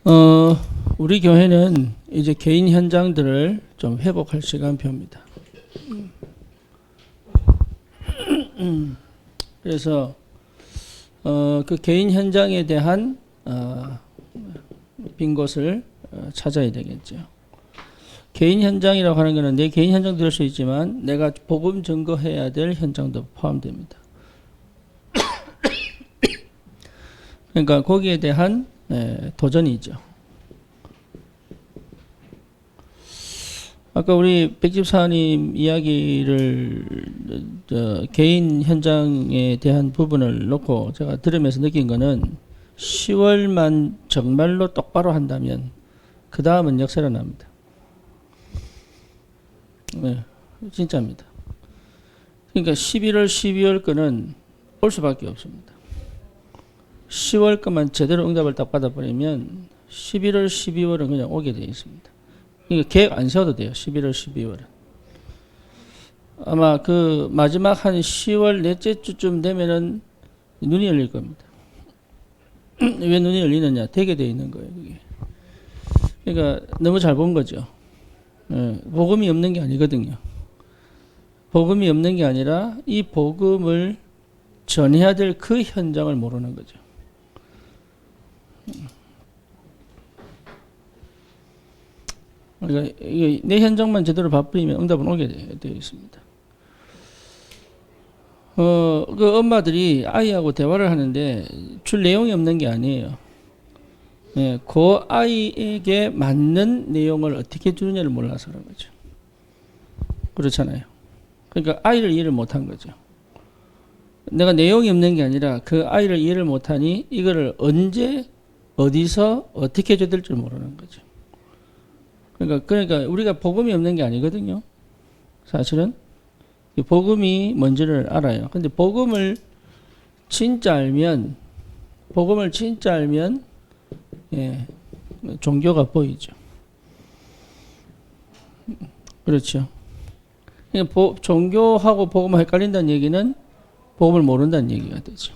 어, 우리 교회는 이제 개인 현장들을 좀 회복할 시간표입니다. 그래서 그 개인 현장에 대한 빈 곳을 찾아야 되겠죠. 개인 현장이라고 하는 것은 내 개인 현장도 될 수 있지만 내가 복음 증거해야 될 현장도 포함됩니다. 그러니까 거기에 대한 도전이죠. 아까 우리 백집사님 이야기를 개인 현장에 대한 부분을 놓고 제가 들으면서 느낀 거는 10월만 정말로 똑바로 한다면 그 다음은 역사가 납니다. 네, 진짜입니다. 그러니까 11월, 12월 거는 올 수밖에 없습니다. 10월 것만 제대로 응답을 딱 받아버리면 11월, 12월은 그냥 오게 되어 있습니다. 그러니까 계획 안 세워도 돼요. 11월, 12월은. 아마 그 마지막 한 10월 넷째 주쯤 되면은 눈이 열릴 겁니다. 왜 눈이 열리느냐? 되게 되어 있는 거예요. 그게. 그러니까 너무 잘 본 거죠. 복음이 없는 게 아니거든요. 복음이 없는 게 아니라 이 복음을 전해야 될 그 현장을 모르는 거죠. 그러니까 내 현장만 제대로 바쁘면 응답은 오게 되어 있습니다. 그 엄마들이 아이하고 대화를 하는데 줄 내용이 없는 게 아니에요. 그 아이에게 맞는 내용을 어떻게 주느냐를 몰라서 그런 거죠. 그렇잖아요. 그러니까 아이를 이해를 못한 거죠. 내가 내용이 없는 게 아니라 그 아이를 이해를 못하니 이거를 언제 어디서 어떻게 해줘야 될 줄 모르는 거죠. 그러니까 우리가 복음이 없는 게 아니거든요. 사실은 복음이 뭔지를 알아요. 근데 복음을 진짜 알면 종교가 보이죠. 그렇죠. 그러니까 종교하고 복음을 헷갈린다는 얘기는 복음을 모른다는 얘기가 되죠.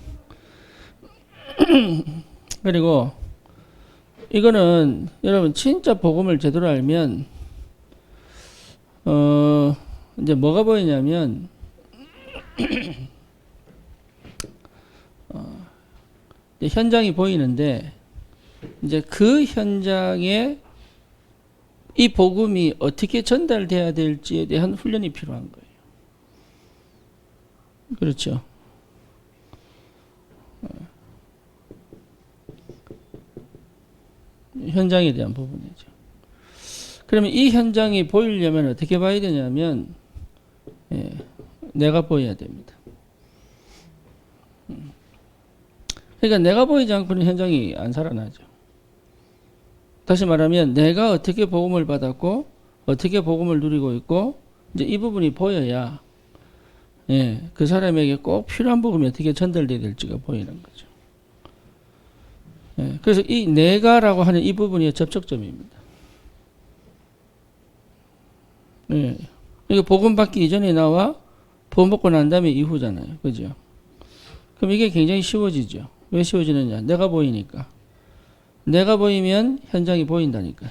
그리고 이거는 여러분 진짜 복음을 제대로 알면 이제 뭐가 보이냐면 현장이 보이는데 이제 그 현장에 이 복음이 어떻게 전달돼야 될지에 대한 훈련이 필요한 거예요. 그렇죠. 현장에 대한 부분이죠. 그러면 이 현장이 보이려면 어떻게 봐야 되냐면 내가 보여야 됩니다. 그러니까 내가 보이지 않고는 현장이 안 살아나죠. 다시 말하면 내가 어떻게 복음을 받았고 어떻게 복음을 누리고 있고 이제 이 부분이 보여야 그 사람에게 꼭 필요한 복음이 어떻게 전달돼야 될지가 보이는 거죠. 그래서 이 내가라고 하는 이 부분이 접촉점입니다. 이거 복음 받기 이전에 나와 복음 받고 난 다음에 이후잖아요. 그죠? 그럼 이게 굉장히 쉬워지죠. 왜 쉬워지느냐? 내가 보이니까. 내가 보이면 현장이 보인다니까.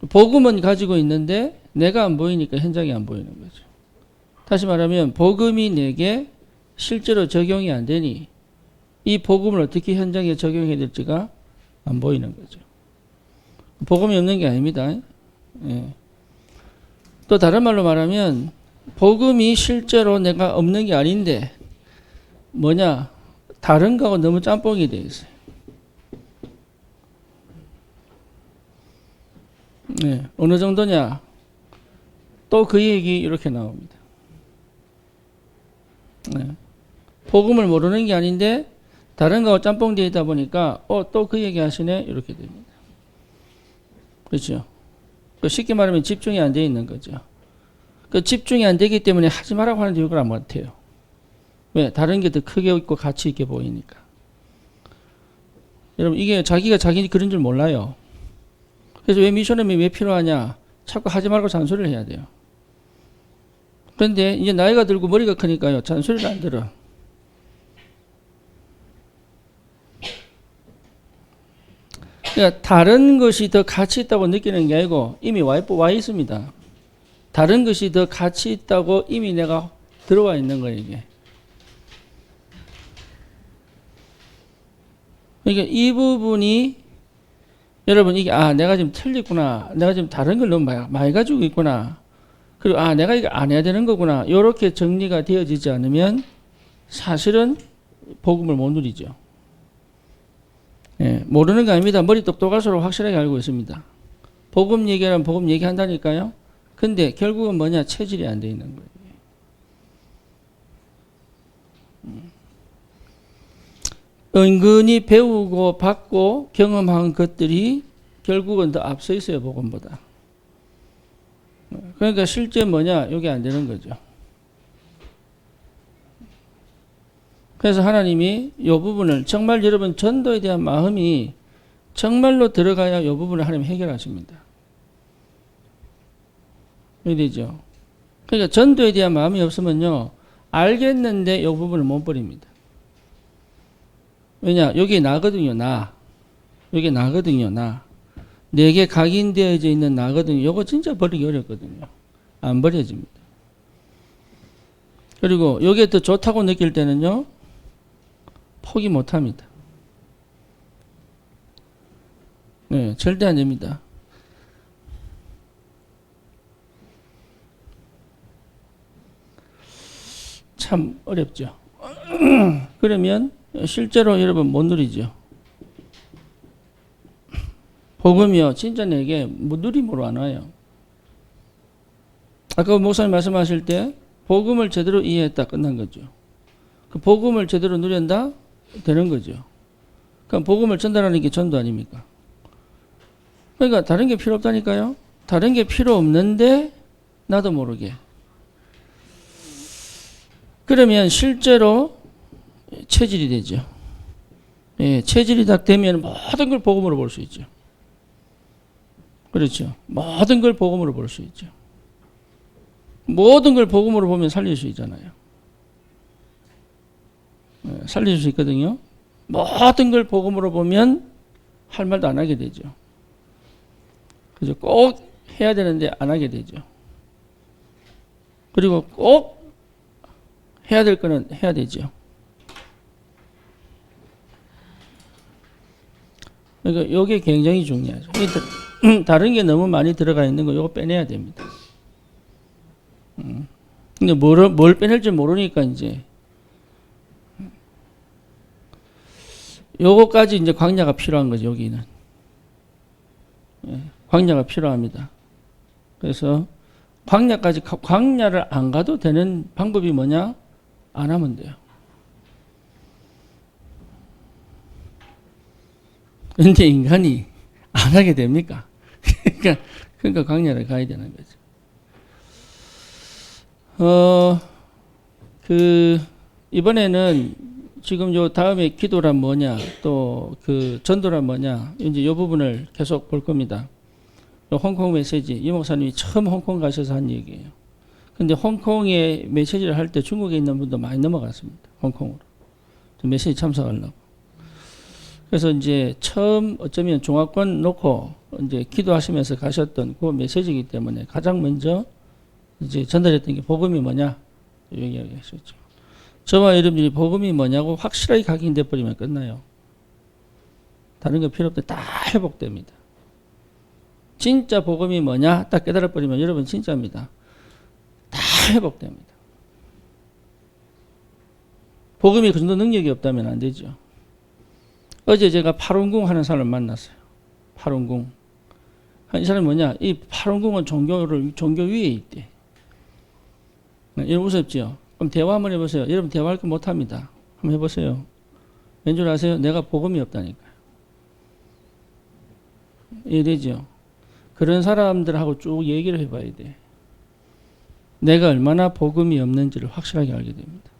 복음은 가지고 있는데 내가 안 보이니까 현장이 안 보이는 거죠. 다시 말하면 복음이 내게 실제로 적용이 안 되니 이 복음을 어떻게 현장에 적용해야 될지가 안 보이는 거죠. 복음이 없는 게 아닙니다. 또 다른 말로 말하면 복음이 실제로 내가 없는 게 아닌데 뭐냐? 다른 거하고 너무 짬뽕이 되어 있어요. 어느 정도냐? 또 그 얘기 이렇게 나옵니다. 복음을 모르는 게 아닌데 다른 거하고 짬뽕 되어 있다 보니까 또 그 얘기 하시네? 이렇게 됩니다. 그렇죠? 쉽게 말하면 집중이 안 되어 있는 거죠. 그 집중이 안 되기 때문에 하지 말라고 하는 이유를 안 못해요. 왜? 다른 게 더 크게 있고 가치 있게 보이니까. 여러분 이게 자기가 자기 그런 줄 몰라요. 그래서 왜 미션홈이 왜 필요하냐? 자꾸 하지 말고 잔소리를 해야 돼요. 그런데 이제 나이가 들고 머리가 크니까요. 잔소리를 안 들어. 그러니까 다른 것이 더 가치 있다고 느끼는 게 아니고 이미 와 있습니다. 다른 것이 더 가치 있다고 이미 내가 들어와 있는 거예요, 이게. 그러니까 이 부분이 여러분 이게 내가 지금 틀렸구나. 내가 지금 다른 걸 너무 많이 가지고 있구나. 그리고 내가 이거 안 해야 되는 거구나. 이렇게 정리가 되어지지 않으면 사실은 복음을 못 누리죠. 예, 모르는 거 아닙니다. 머리 똑똑할수록 확실하게 알고 있습니다. 복음 얘기하면 복음 얘기한다니까요. 근데 결국은 뭐냐? 체질이 안 돼 있는 거예요. 은근히 배우고 받고 경험한 것들이 결국은 더 앞서 있어요, 복음보다. 그러니까 실제 뭐냐? 이게 안 되는 거죠. 그래서 하나님이 이 부분을 정말 여러분 전도에 대한 마음이 정말로 들어가야 이 부분을 하나님 해결하십니다. 이해되죠? 그러니까 전도에 대한 마음이 없으면요, 알겠는데 이 부분을 못 버립니다. 왜냐? 여기 나거든요, 나. 여기 나거든요, 나. 내게 각인되어져 있는 나거든요. 이거 진짜 버리기 어렵거든요. 안 버려집니다. 그리고 이게 더 좋다고 느낄 때는요, 포기 못 합니다. 네, 절대 안 됩니다. 참 어렵죠. 그러면 실제로 여러분 못 누리죠. 복음이요, 진짜 내게 누림으로 안 와요. 아까 목사님 말씀하실 때 복음을 제대로 이해했다 끝난 거죠. 그 복음을 제대로 누린다 되는 거죠. 그럼 복음을 전달하는 게 전도 아닙니까? 그러니까 다른 게 필요 없다니까요. 다른 게 필요 없는데 나도 모르게. 그러면 실제로 체질이 되죠. 예, 체질이 딱 되면 모든 걸 복음으로 볼 수 있죠. 그렇죠. 모든 걸 복음으로 볼 수 있죠. 모든 걸 복음으로 보면 살릴 수 있잖아요. 예, 살릴 수 있거든요. 모든 걸 복음으로 보면 할 말도 안 하게 되죠. 그죠? 꼭 해야 되는데 안 하게 되죠. 그리고 꼭 해야 될 거는 해야 되죠. 그러니까 이게 굉장히 중요하죠. 다른 게 너무 많이 들어가 있는 거 이거 빼내야 됩니다. 근데 뭘 빼낼지 모르니까 이제 요거까지 이제 광야가 필요한 거죠. 여기는 광야가 필요합니다. 그래서 광야를 안 가도 되는 방법이 뭐냐? 안 하면 돼요. 근데 인간이 안 하게 됩니까? 그러니까 광야를 가야 되는 거죠. 이번에는 지금 요 다음에 기도란 뭐냐, 또 그 전도란 뭐냐, 이제 요 부분을 계속 볼 겁니다. 요 홍콩 메시지, 이 목사님이 처음 홍콩 가셔서 한 얘기예요. 근데 홍콩에 메시지를 할 때 중국에 있는 분도 많이 넘어갔습니다. 홍콩으로. 메시지 참석하려고. 그래서 이제 처음 어쩌면 중화권 놓고 이제 기도하시면서 가셨던 그 메시지이기 때문에 가장 먼저 이제 전달했던 게 복음이 뭐냐? 얘기하셨죠. 저와 여러분들이 복음이 뭐냐고 확실하게 각인돼 버리면 끝나요. 다른 거 필요 없대. 다 회복됩니다. 진짜 복음이 뭐냐? 딱 깨달아 버리면 여러분 진짜입니다. 다 회복됩니다. 복음이 그 정도 능력이 없다면 안 되죠. 어제 제가 팔원궁 하는 사람을 만났어요. 팔원궁. 이 사람이 뭐냐? 이 팔원궁은 종교 위에 있대. 여러분 무섭죠? 그럼 대화 한번 해보세요. 여러분 대화할 거 못합니다. 한번 해보세요. 왠 줄 아세요? 내가 복음이 없다니까요. 이해되죠? 그런 사람들하고 쭉 얘기를 해봐야 돼. 내가 얼마나 복음이 없는지를 확실하게 알게 됩니다.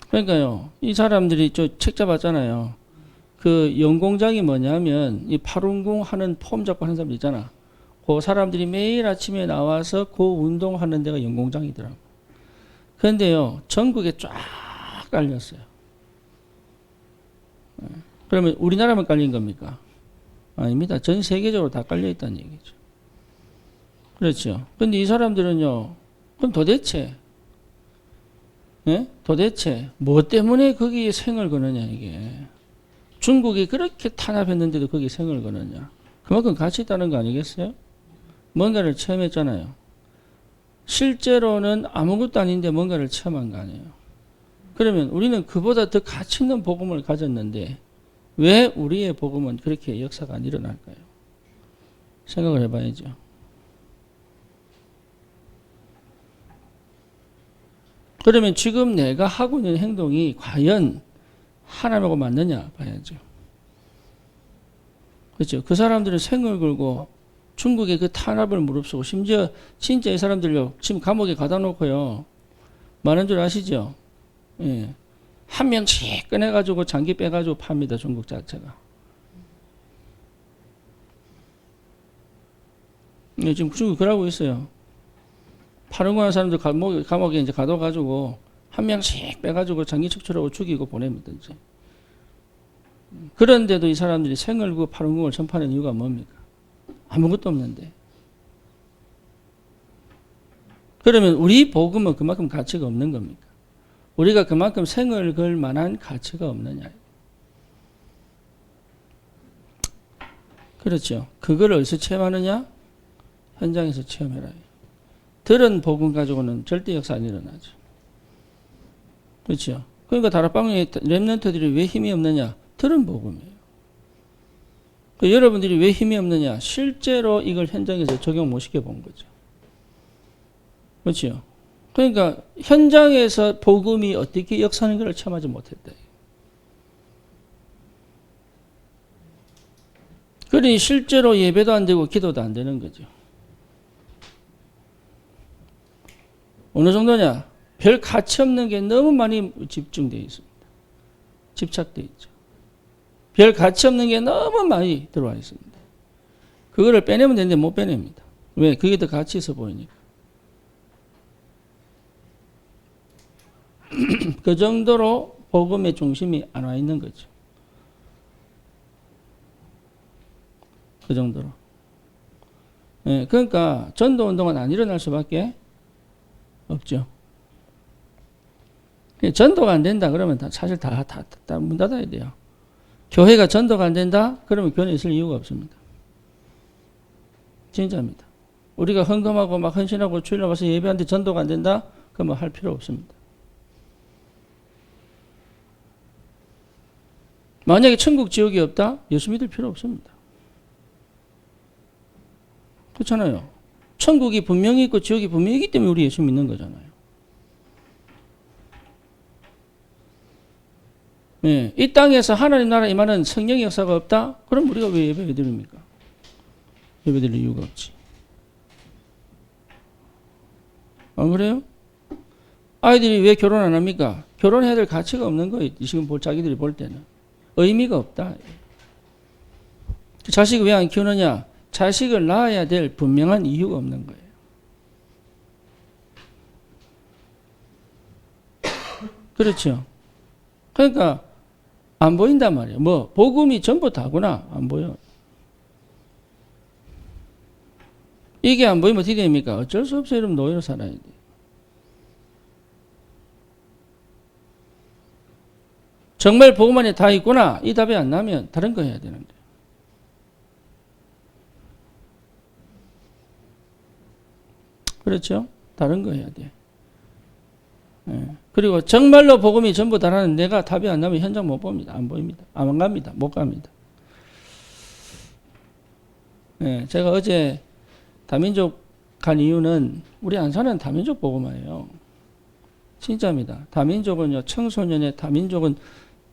그러니까요, 이 사람들이 저 책 잡았잖아요. 그 연공장이 뭐냐면, 이 팔운궁 하는 폼 잡고 하는 사람들 있잖아. 그 사람들이 매일 아침에 나와서 그 운동하는 데가 연공장이더라고. 그런데요, 전국에 쫙 깔렸어요. 그러면 우리나라만 깔린 겁니까? 아닙니다. 전 세계적으로 다 깔려 있다는 얘기죠. 그렇죠. 근데 이 사람들은요, 그럼 도대체, 예? 도대체 뭐 때문에 거기에 생을 거느냐, 이게. 중국이 그렇게 탄압했는데도 거기에 생을 거느냐. 그만큼 가치 있다는 거 아니겠어요? 뭔가를 체험했잖아요. 실제로는 아무것도 아닌데 뭔가를 체험한 거 아니에요. 그러면 우리는 그보다 더 가치 있는 복음을 가졌는데 왜 우리의 복음은 그렇게 역사가 안 일어날까요? 생각을 해봐야죠. 그러면 지금 내가 하고 있는 행동이 과연 하나님하고 맞느냐 봐야죠. 그렇죠. 그 사람들은 생을 걸고 중국의 그 탄압을 무릅쓰고 심지어 진짜 이 사람들요 지금 감옥에 가다 놓고요 많은 줄 아시죠? 예. 한 명씩 꺼내가지고 장기 빼가지고 팝니다. 중국 자체가. 예, 지금 중국 그러고 있어요. 파는 거하는 사람들 감옥에 이제 가둬가지고 한 명씩 빼가지고 장기 척추라고 죽이고 보냅니다. 이제. 그런데도 이 사람들이 생을 그 파는 걸 전파하는 이유가 뭡니까? 아무것도 없는데. 그러면 우리 복음은 그만큼 가치가 없는 겁니까? 우리가 그만큼 생을 걸 만한 가치가 없느냐. 그렇죠. 그걸 어디서 체험하느냐? 현장에서 체험해라. 들은 복음 가지고는 절대 역사 안 일어나죠. 그렇죠. 그러니까 다락방의 렘넌트들이 왜 힘이 없느냐? 들은 복음이에요. 여러분들이 왜 힘이 없느냐? 실제로 이걸 현장에서 적용 못 시켜본 거죠. 그렇죠. 그러니까 현장에서 복음이 어떻게 역사하는 것을 체험하지 못했다. 그러니 실제로 예배도 안 되고 기도도 안 되는 거죠. 어느 정도냐? 별 가치 없는 게 너무 많이 집중되어 있습니다. 집착되어 있죠. 별 가치 없는 게 너무 많이 들어와 있습니다. 그거를 빼내면 되는데 못 빼냅니다. 왜? 그게 더 가치 있어 보이니까. 그 정도로 복음의 중심이 안 와 있는 거죠. 그 정도로. 예, 그러니까 전도 운동은 안 일어날 수밖에 없죠. 전도가 안 된다 그러면 사실 다 문 닫아야 돼요. 교회가 전도가 안 된다 그러면 교회에 있을 이유가 없습니다. 진짜입니다. 우리가 헌금하고 막 헌신하고 주일날 와서 예배하는데 전도가 안 된다 그러면 할 필요 없습니다. 만약에 천국 지옥이 없다? 예수 믿을 필요 없습니다. 그렇잖아요. 천국이 분명히 있고 지옥이 분명히 있기 때문에 우리 예수 믿는 거잖아요. 예, 이 땅에서 하나님 나라 임하는 성령의 역사가 없다? 그럼 우리가 왜 예배 드립니까? 예배 드릴 이유가 없지. 안 그래요? 아이들이 왜 결혼 안 합니까? 결혼해야 될 가치가 없는 거예요. 지금 자기들이 볼 때는. 의미가 없다. 자식을 왜 안 키우느냐? 자식을 낳아야 될 분명한 이유가 없는 거예요. 그렇죠. 그러니까 안 보인단 말이에요. 뭐 복음이 전부 다구나. 안 보여. 이게 안 보이면 어떻게 됩니까? 어쩔 수 없어요. 여러분 노예로 살아야 돼. 정말 복음 안에 다 있구나. 이 답이 안 나면 다른 거 해야 되는데. 그렇죠? 다른 거 해야 돼. 예. 그리고 정말로 복음이 전부 다라는 내가 답이 안 나면 현장 못 봅니다. 안 보입니다. 안 갑니다. 못 갑니다. 예. 제가 어제 다민족 간 이유는 우리 안산은 다민족 복음화예요. 진짜입니다. 다민족은요. 다민족은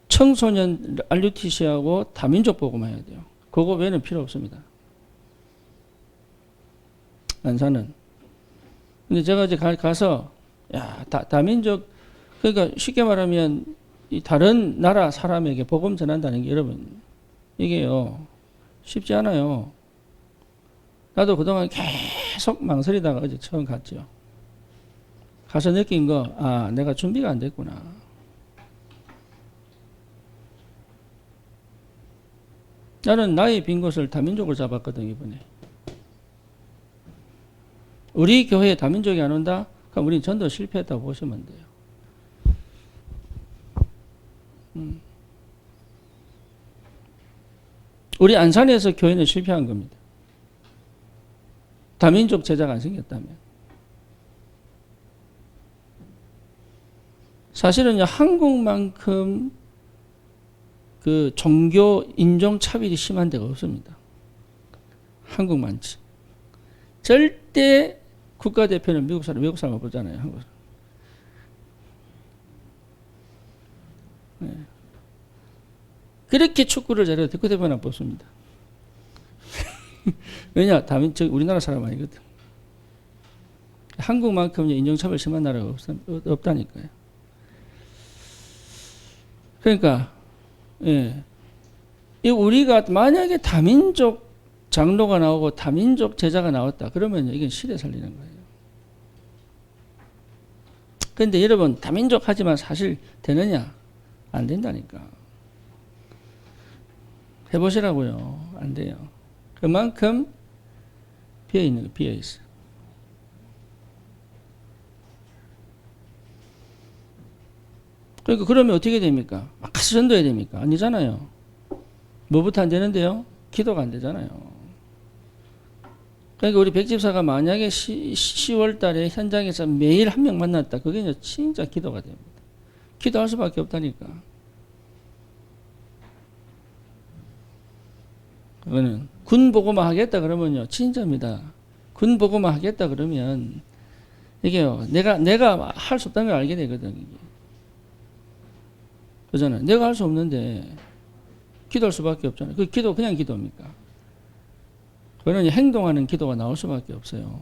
청소년 RUTC하고 다민족 복음화해야 돼요. 그거 외에는 필요 없습니다. 안산은. 근데 제가 이제 가서 야, 다민족, 그러니까 쉽게 말하면 이 다른 나라 사람에게 복음 전한다는 게 여러분, 이게요, 쉽지 않아요. 나도 그동안 계속 망설이다가 어제 처음 갔죠. 가서 느낀 거, 아, 내가 준비가 안 됐구나. 나는 나의 빈 곳을 다민족으로 잡았거든, 이번에. 우리 교회에 다민족이 안 온다? 그럼 우리는 전도 실패했다고 보시면 돼요. 우리 안산에서 교회는 실패한 겁니다. 다민족 제자가 안 생겼다면. 사실은요, 한국만큼 그 종교 인종 차별이 심한 데가 없습니다. 한국만치. 절대 국가대표는 외국 사람을 보잖아요. 한국. 네. 그렇게 축구를 잘해도 국가대표는 안 뽑습니다. 왜냐? 다민족 우리나라 사람 아니거든. 한국만큼 인종차별 심한 나라가 없다니까요. 그러니까 예. 우리가 만약에 다민족 장로가 나오고 다민족 제자가 나왔다. 그러면 이건 시대 살리는 거예요. 그런데 여러분 다민족 하지만 사실 되느냐? 안 된다니까. 해보시라고요. 안 돼요. 그만큼 비어있는 거, 비어있어. 그러니까 그러면 어떻게 됩니까? 막 가서 전도해야 됩니까? 아니잖아요. 뭐부터 안 되는데요? 기도가 안 되잖아요. 그러니까 우리 백집사가 만약에 10월 달에 현장에서 매일 한 명 만났다. 그게 진짜 기도가 됩니다. 기도할 수밖에 없다니까. 그거는 군 보고만 하겠다 그러면요. 진짜입니다. 군 보고만 하겠다 그러면 이게요. 내가 할 수 없다는 걸 알게 되거든. 이게. 그잖아요. 내가 할 수 없는데 기도할 수밖에 없잖아요. 그 기도 그냥 기도입니까? 그거는 행동하는 기도가 나올 수밖에 없어요.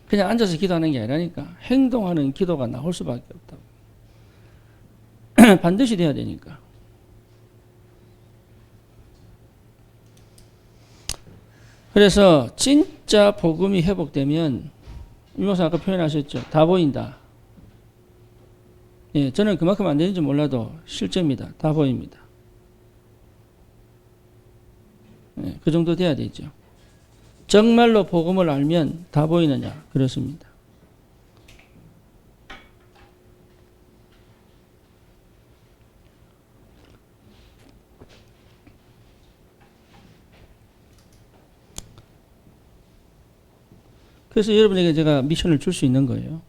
그냥 앉아서 기도하는 게 아니라니까. 행동하는 기도가 나올 수밖에 없다고. 반드시 돼야 되니까. 그래서 진짜 복음이 회복되면 유목사 아까 표현하셨죠. 다 보인다. 예, 저는 그만큼 안 되는지 몰라도 실제입니다. 다 보입니다. 예, 그 정도 돼야 되죠. 정말로 복음을 알면 다 보이느냐? 그렇습니다. 그래서 여러분에게 제가 미션을 줄 수 있는 거예요.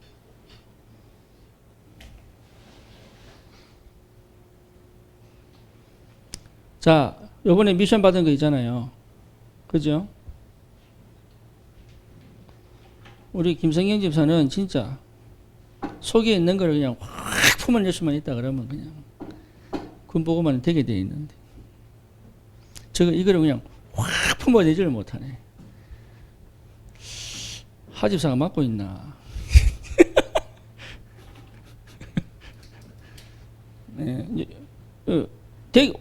자, 요번에 미션 받은 거 있잖아요. 그죠? 우리 김성경 집사는 진짜 속에 있는 걸 그냥 확 품어낼 수만 있다 그러면 그냥 군보고만 되게 돼 있는데 이거를 그냥 확 품어내지를 못하네. 하 집사가 맡고 있나? 네,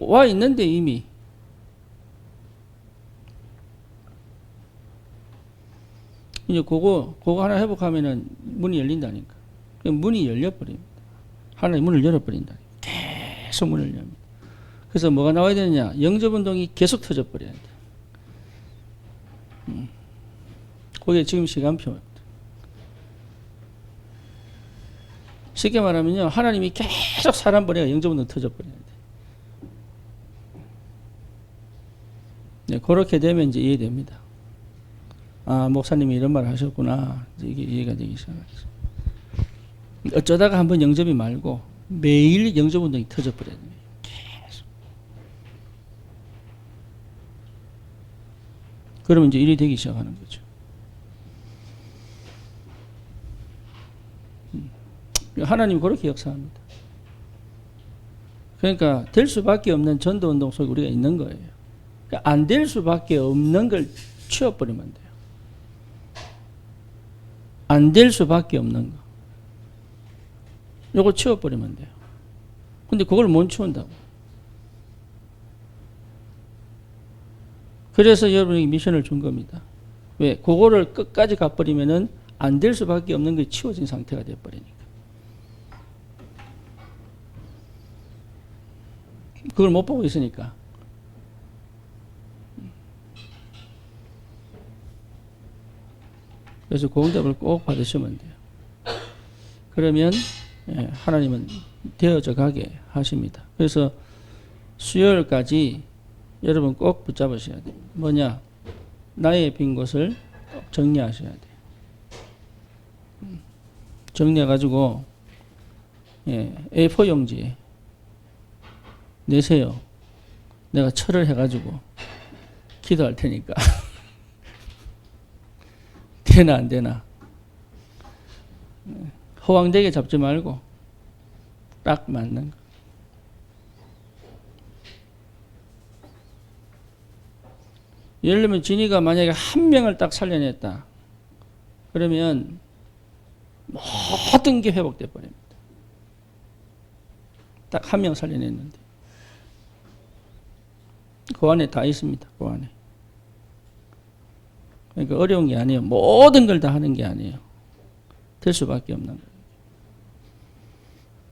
와 있는데 이미 이제 그거 하나 회복하면은 문이 열린다니까. 문이 열려버립니다. 하나의 문을 열어버린다. 계속 문을 엽니다. 그래서 뭐가 나와야 되느냐? 영접운동이 계속 터져버려야 돼. 그게 지금 시간표입니다. 쉽게 말하면요, 하나님이 계속 사람 보내가 영접운동 터져버려야 돼. 네, 그렇게 되면 이제 이해됩니다. 아, 목사님이 이런 말 하셨구나. 이게 이해가 되기 시작하죠. 어쩌다가 한번 영접이 말고 매일 영접운동이 터져버려야 돼요. 계속. 그러면 이제 일이 되기 시작하는 거죠. 하나님이 그렇게 역사합니다. 그러니까 될 수밖에 없는 전도운동 속에 우리가 있는 거예요. 그러니까 안 될 수밖에 없는 걸 치워버리면 돼요. 안 될 수밖에 없는 거. 요거 치워버리면 돼요. 근데 그걸 못 치운다고. 그래서 여러분에게 미션을 준 겁니다. 왜? 그거를 끝까지 가버리면은 안 될 수밖에 없는 게 치워진 상태가 되어버리니까. 그걸 못 보고 있으니까. 그래서 그 응답을 꼭 받으시면 돼요. 그러면 하나님은 되어져 가게 하십니다. 그래서 수요일까지 여러분 꼭 붙잡으셔야 돼요. 뭐냐? 나의 빈 곳을 정리하셔야 돼요. 정리해가지고 A4 용지에 내세요. 내가 철을 해가지고 기도할 테니까. 되나 안 되나. 허황되게 잡지 말고 딱 맞는 거. 예를 들면 진이가 만약에 한 명을 딱 살려냈다. 그러면 모든 게 회복돼 버립니다. 딱 한 명 살려냈는데. 그 안에 다 있습니다. 그 안에. 그러니까 어려운 게 아니에요. 모든 걸 다 하는 게 아니에요. 될 수밖에 없는 거예요.